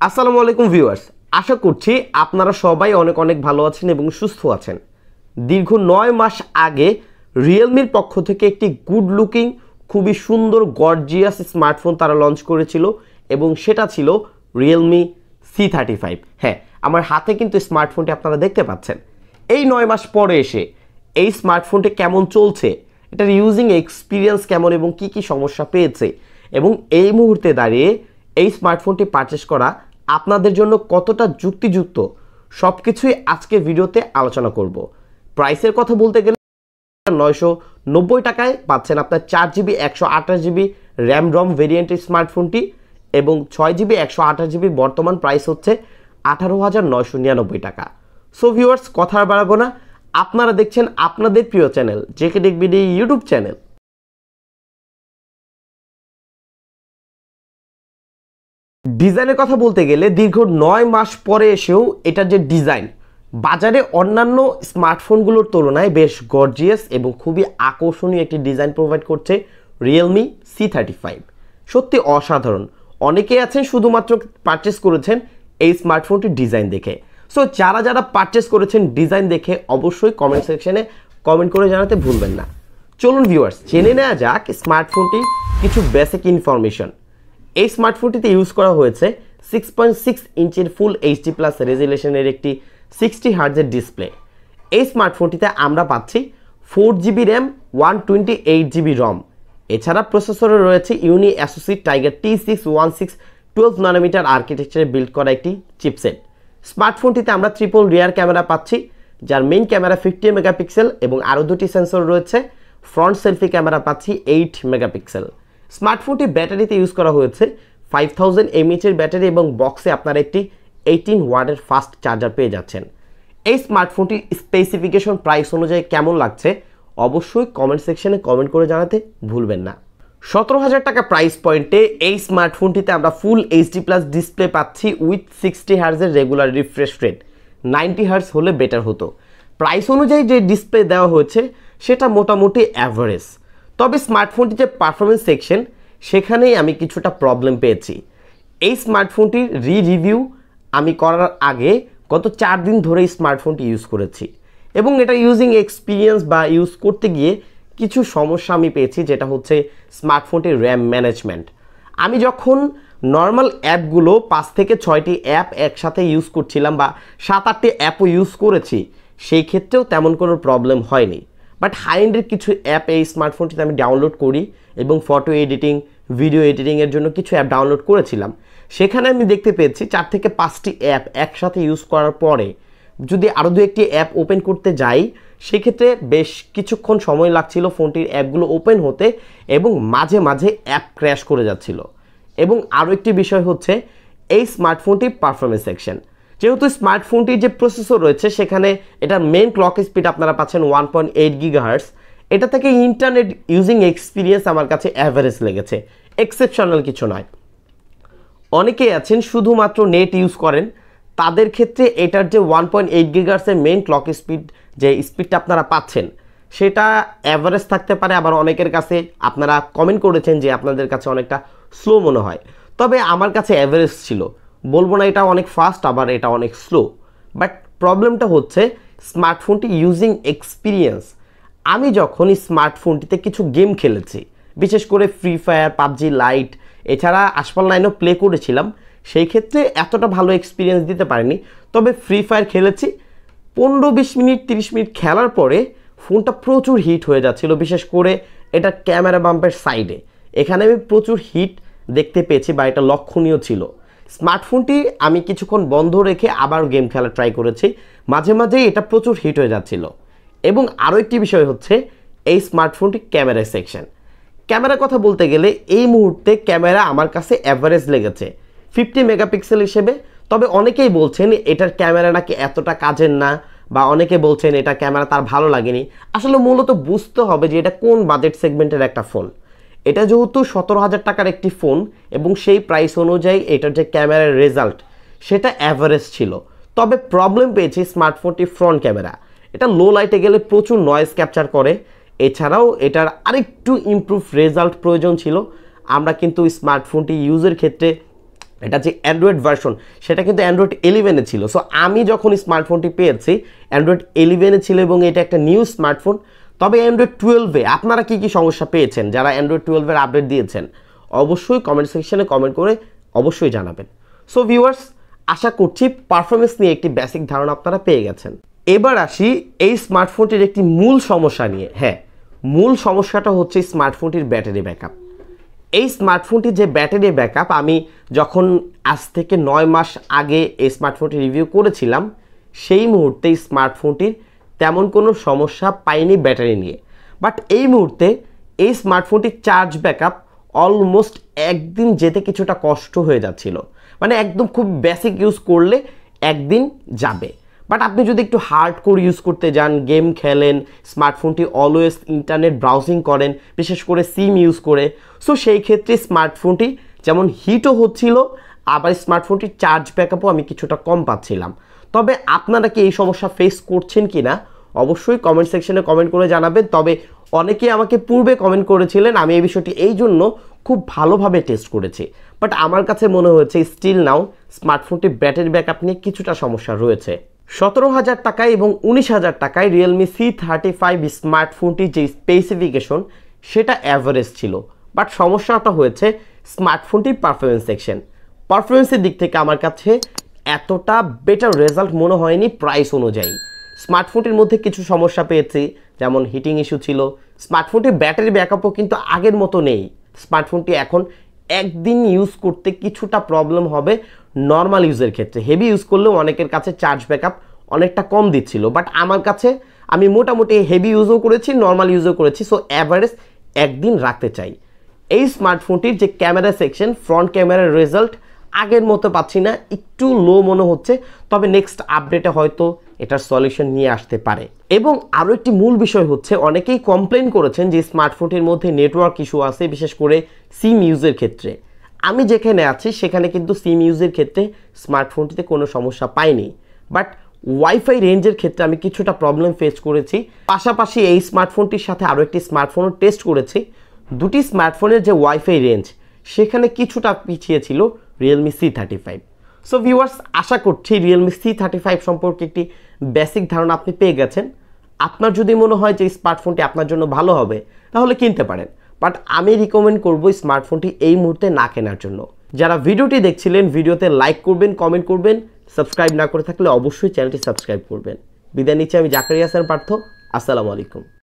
আসসালামু আলাইকুম ভিউয়ার্স, আশা করছি আপনারা সবাই অনেক অনেক ভালো আছেন এবং সুস্থ আছেন। দীর্ঘ 9 মাস আগে রিয়েলমির পক্ষ থেকে একটি গুড লুকিং খুবই সুন্দর গর্জিয়াস স্মার্টফোন তারা লঞ্চ করেছিল এবং সেটা ছিল রিয়েলমি C35। হ্যাঁ, আমার হাতে কিন্তু স্মার্টফোনটি আপনারা দেখতে পাচ্ছেন। এই 9 মাস পরে এসে এই স্মার্টফোনটি কেমন চলছে, এটার ইউজিং এক্সপিরিয়েন্স কেমন এবং কি কি সমস্যা পেয়েছে এবং এই মুহূর্তে দাঁড়িয়ে এই স্মার্টফোনটি পারচেস করা আপনাদের জন্য কতটা যুক্তিযুক্ত সব কিছুই আজকে ভিডিওতে আলোচনা করব। প্রাইসের কথা বলতে গেলে 990 টাকায় পাচ্ছেন আপনার 4GB 128GB র্যাম রম ভেরিয়েন্টের স্মার্টফোনটি এবং 6GB 128GB বর্তমান প্রাইস হচ্ছে 18,999 টাকা। সো ভিউয়ার্স, কথা আর বাড়াবো না, আপনারা দেখছেন আপনাদের প্রিয় channel JK TechBD YouTube channel. ডিজাইনের কথা বলতে গেলে দীর্ঘ 9 মাস পরে এসেও এটার যে ডিজাইন বাজারে অন্যান্য স্মার্টফোনগুলোর তুলনায় বেশ গর্জিয়াস এবং খুবই আকর্ষণীয় একটি ডিজাইন প্রোভাইড করছে রিয়েলমি C35। সত্যি অসাধারণ। অনেকেই আছেন শুধুমাত্র পারচেস করেছেন এই স্মার্টফোনটির ডিজাইন দেখে। সো যারা যারা পারচেস করেছেন ডিজাইন দেখে অবশ্যই কমেন্ট সেকশনে কমেন্ট করে জানাতে ভুলবেন না। চলুন ভিউয়ার্স, জেনে নেওয়া যাক স্মার্টফোনটির কিছু বেসিক ইনফরমেশন। এই স্মার্টফোনটিতে ইউজ করা হয়েছে 6.6 ইঞ্চির ফুল এইচডি প্লাস রেজুলেশনের একটি 60 হার্জের ডিসপ্লে। এই স্মার্টফোনটিতে আমরা পাচ্ছি 4GB র্যাম 128GB রম। এছাড়া প্রসেসরে রয়েছে ইউনি অ্যাসোসিয়েট টাইগার T616 12 নানোমিটার আর্কিটেকচারে বিল্ড করা একটি চিপসেট। স্মার্টফোনটিতে আমরা ট্রিপল রিয়ার ক্যামেরা পাচ্ছি, যার মেইন ক্যামেরা 50 মেগাপিক্সেল এবং আরও দুটি সেন্সর রয়েছে। ফ্রন্ট সেলফি ক্যামেরা পাচ্ছি 8 মেগাপিক্সেল। স্মার্টফোনটি ব্যাটারিতে ইউজ করা হয়েছে 5000 mAh এর ব্যাটারি এবং বক্সে আপনারা একটি 18 ওয়াটের ফাস্ট চার্জার পেয়ে যাচ্ছেন। এই স্মার্টফোনটির স্পেসিফিকেশন প্রাইস অনুযায়ী কেমন লাগছে অবশ্যই কমেন্ট সেকশনে কমেন্ট করে জানাতে ভুলবেন না। 17,000 টাকা প্রাইস পয়েন্টে এই স্মার্টফোনটিতে আমরা ফুল এইচডি প্লাস ডিসপ্লে পাচ্ছি উইথ 60 হার্জের রেগুলার রিফ্রেশ রেট। 90 হার্জ হলে বেটার হতো। প্রাইস অনুযায়ী যে ডিসপ্লে দেওয়া হয়েছে সেটা মোটামুটি অ্যাভারেজ। তবে স্মার্টফোনটির যে পারফরমেন্স সেকশন সেখানেই আমি কিছুটা প্রবলেম পেয়েছি। এই স্মার্টফোনটির রিভিউ আমি করার আগে গত 4 দিন ধরে এই স্মার্টফোনটি ইউজ করেছি এবং এটা ইউজিং এক্সপিরিয়েন্স বা ইউজ করতে গিয়ে কিছু সমস্যা আমি পেয়েছি, যেটা হচ্ছে স্মার্টফোনটির র্যাম ম্যানেজমেন্ট। আমি যখন নর্মাল অ্যাপগুলো 5 থেকে 6টি অ্যাপ একসাথে ইউজ করছিলাম বা 7-8টি অ্যাপও ইউজ করেছি, সেই ক্ষেত্রেও তেমন কোনো প্রবলেম হয়নি। বাট হাই এন্ডের কিছু অ্যাপ এই স্মার্টফোনটিতে আমি ডাউনলোড করি এবং ফটো এডিটিং ভিডিও এডিটিংয়ের জন্য কিছু অ্যাপ ডাউনলোড করেছিলাম। সেখানে আমি দেখতে পেয়েছি 4 থেকে 5টি অ্যাপ একসাথে ইউজ করার পরে যদি আরও 2-1টি অ্যাপ ওপেন করতে যাই সেক্ষেত্রে বেশ কিছুক্ষণ সময় লাগছিল ফোনটির অ্যাপগুলো ওপেন হতে এবং মাঝে মাঝে অ্যাপ ক্র্যাশ করে যাচ্ছিল। এবং আরও একটি বিষয় হচ্ছে এই স্মার্টফোনটির পারফরমেন্স সেকশন। যেহেতু স্মার্টফোনটির যে প্রসেসর রয়েছে সেখানে এটার মেন ক্লক স্পিড আপনারা পাচ্ছেন 1.8 গিগাহার্টজ। এটা থেকে ইন্টারনেট ইউজিং এক্সপিরিয়েন্স আমার কাছে অ্যাভারেজ লেগেছে, এক্সেপশনাল কিছু নয়। অনেকেই আছেন শুধুমাত্র নেট ইউজ করেন, তাদের ক্ষেত্রে এটার যে 1.8 গিগাহার্টজের মেন ক্লক স্পিড যে স্পিডটা আপনারা পাচ্ছেন সেটা অ্যাভারেজ থাকতে পারে। আবার অনেকের কাছে আপনারা কমেন্ট করেছেন যে আপনাদের কাছে অনেকটা স্লো মনে হয়, তবে আমার কাছে অ্যাভারেজ ছিল। বলবো না এটা অনেক ফাস্ট আবার এটা অনেক স্লো, বাট প্রবলেমটা হচ্ছে স্মার্টফোনটি ইউজিং এক্সপিরিয়েন্স। আমি যখন স্মার্টফোনটিতে কিছু গেম খেলেছি, বিশেষ করে ফ্রি ফায়ার, পাবজি লাইট, এছাড়া আশফল 9ও প্লে করেছিলাম, সেই ক্ষেত্রে এতটা ভালো এক্সপিরিয়েন্স দিতে পারিনি। তবে ফ্রি ফায়ার খেলেছি, 15-20 মিনিট 30 মিনিট খেলার পরে ফোনটা প্রচুর হিট হয়ে যাচ্ছিল, বিশেষ করে এটা ক্যামেরা বাম্পের সাইডে। এখানে আমি প্রচুর হিট দেখতে পেয়েছি বা এটা লক্ষণীয় ছিল। স্মার্টফোনটি আমি কিছুক্ষণ বন্ধ রেখে আবার গেম খেলা ট্রাই করেছি, মাঝে মাঝেই এটা প্রচুর হিট হয়ে যাচ্ছিল। এবং আরও একটি বিষয় হচ্ছে এই স্মার্টফোনটি ক্যামেরা সেকশন। ক্যামেরার কথা বলতে গেলে এই মুহূর্তে ক্যামেরা আমার কাছে অ্যাভারেজ লেগেছে 50 মেগাপিক্সেল হিসেবে। তবে অনেকেই বলছেন এটার ক্যামেরা নাকি এতটা কাজের না, বা অনেকে বলছেন এটা ক্যামেরা তার ভালো লাগেনি। আসলে মূলত বুঝতে হবে যে এটা কোন বাজেট সেগমেন্টের একটা ফোন। এটা যেহেতু 17,000 টাকার একটি ফোন এবং সেই প্রাইস অনুযায়ী এটার যে ক্যামেরার রেজাল্ট সেটা অ্যাভারেজ ছিল। তবে প্রবলেম পেয়েছি স্মার্টফোনটি ফ্রন্ট ক্যামেরা। এটা লো লাইটে গেলে প্রচুর নয়েজ ক্যাপচার করে। এছাড়াও এটার আরেকটু ইমপ্রুভ রেজাল্ট প্রয়োজন ছিল। আমরা কিন্তু স্মার্টফোনটি ইউজের ক্ষেত্রে এটা যে অ্যান্ড্রয়েড ভার্সন সেটা কিন্তু অ্যান্ড্রয়েড 11-এ ছিল। সো আমি যখন স্মার্টফোনটি পেয়েছি অ্যান্ড্রয়েড 11-এ ছিল এবং এটা একটা নিউ স্মার্টফোন। তবে অ্যান্ড্রয়েড 12-এ আপনারা কি কি সমস্যা পেয়েছেন যারা অ্যান্ড্রয়েড 12-এর আপডেট দিয়েছেন অবশ্যই কমেন্ট সেকশনে কমেন্ট করে অবশ্যই জানাবেন। সো ভিউয়ার্স, আশা করছি পারফরমেন্স নিয়ে একটি বেসিক ধারণা আপনারা পেয়ে গেছেন। এবার আসি এই স্মার্টফোনটির একটি মূল সমস্যা নিয়ে। হ্যাঁ, মূল সমস্যাটা হচ্ছে স্মার্টফোনটির ব্যাটারি ব্যাকআপ। এই স্মার্টফোনটির যে ব্যাটারি ব্যাকআপ, আমি যখন আজ থেকে 9 মাস আগে এই স্মার্টফোনটি রিভিউ করেছিলাম সেই মুহূর্তে স্মার্টফোনটির তেমন কোনো সমস্যা পাইনি ব্যাটারি নিয়ে। বাট এই মুহূর্তে এই স্মার্টফোনটির চার্জ ব্যাকআপ অলমোস্ট একদিন যেতে কিছুটা কষ্ট হয়ে যাচ্ছিল। মানে একদম খুব বেসিক ইউজ করলে একদিন যাবে। বাট আপনি যদি একটু হার্ড কোর ইউজ করতে যান, গেম খেলেন, স্মার্টফোনটি অলওয়েজ ইন্টারনেট ব্রাউজিং করেন, বিশেষ করে সিম ইউজ করে, সো সেই ক্ষেত্রে স্মার্টফোনটি যেমন হিটও হচ্ছিল, আবার স্মার্টফোনটির চার্জ ব্যাকআপও আমি কিছুটা কম পাচ্ছিলাম। তবে আপনারা কি এই সমস্যা ফেস করছেন কি না অবশ্যই কমেন্ট সেকশনে কমেন্ট করে জানাবেন। তবে অনেকেই আমাকে পূর্বে কমেন্ট করেছিলেন, আমি এই বিষয়টি এই জন্য খুব ভালোভাবে টেস্ট করেছি। বাট আমার কাছে মনে হয়েছে স্টিল নাও স্মার্টফোনটি ব্যাটারি ব্যাকআপ নিয়ে কিছুটা সমস্যা রয়েছে। 17,000 টাকায় এবং 19,000 টাকায় Realme C35 স্মার্টফোনটির যে স্পেসিফিকেশন সেটা অ্যাভারেজ ছিল। বাট সমস্যাটা হয়েছে স্মার্টফোনটির পারফরমেন্স সেকশন। পারফরমেন্সের দিক থেকে আমার কাছে এতটা বেটার রেজাল্ট মনে হয়নি প্রাইস অনুযায়ী। স্মার্টফোনটির মধ্যে কিছু সমস্যা পেয়েছি, যেমন হিটিং ইস্যু ছিল। স্মার্টফোনটির ব্যাটারি ব্যাকআপও কিন্তু আগের মতো নেই। স্মার্টফোনটি এখন একদিন ইউজ করতে কিছুটা প্রবলেম হবে নর্মাল ইউজের ক্ষেত্রে। হেভি ইউজ করলেও অনেকের কাছে চার্জ ব্যাকআপ অনেকটা কম দিচ্ছিল। বাট আমার কাছে আমি মোটামুটি হেভি ইউজও করেছি, নর্মাল ইউজও করেছি, সো অ্যাভারেজ একদিন রাখতে চাই। এই স্মার্টফোনটির যে ক্যামেরা সেকশন, ফ্রন্ট ক্যামেরার রেজাল্ট আগের মতো পাচ্ছি না, একটু লো মনে হচ্ছে। তবে নেক্সট আপডেটে হয়তো এটার সলিউশন নিয়ে আসতে পারে। এবং আরও একটি মূল বিষয় হচ্ছে, অনেকেই কমপ্লেন করেছেন যে স্মার্টফোনটির মধ্যে নেটওয়ার্ক ইস্যু আছে, বিশেষ করে সিম ইউজের ক্ষেত্রে। আমি যেখানে আছি সেখানে কিন্তু সিম ইউজের ক্ষেত্রে স্মার্টফোনটিতে কোনো সমস্যা পাইনি। বাট ওয়াইফাই রেঞ্জের ক্ষেত্রে আমি কিছুটা প্রবলেম ফেস করেছি। পাশাপাশি এই স্মার্টফোনটির সাথে আরও একটি স্মার্টফোনও টেস্ট করেছি। দুটি স্মার্টফোনের যে ওয়াইফাই রেঞ্জ সেখানে কিছুটা পিছিয়ে ছিল Realme C35। সো ভিউয়ার্স, আশা করছি Realme C35 সম্পর্কে একটি বেসিক ধারণা আপনি পেয়ে গেছেন। আপনার যদি মনে হয় যে স্মার্টফোনটি আপনার জন্য ভালো হবে তাহলে কিনতে পারেন। বাট আমি রিকমেন্ড করব স্মার্টফোনটি এই মুহূর্তে না কেনার জন্য। যারা ভিডিওটি দেখছিলেন ভিডিওতে লাইক করবেন, কমেন্ট করবেন, সাবস্ক্রাইব না করে থাকলে অবশ্যই চ্যানেলটি সাবস্ক্রাইব করবেন। বিদায় নিচ্ছি আমি জাকারিয়া হাসান পার্থ। আসসালামু আলাইকুম।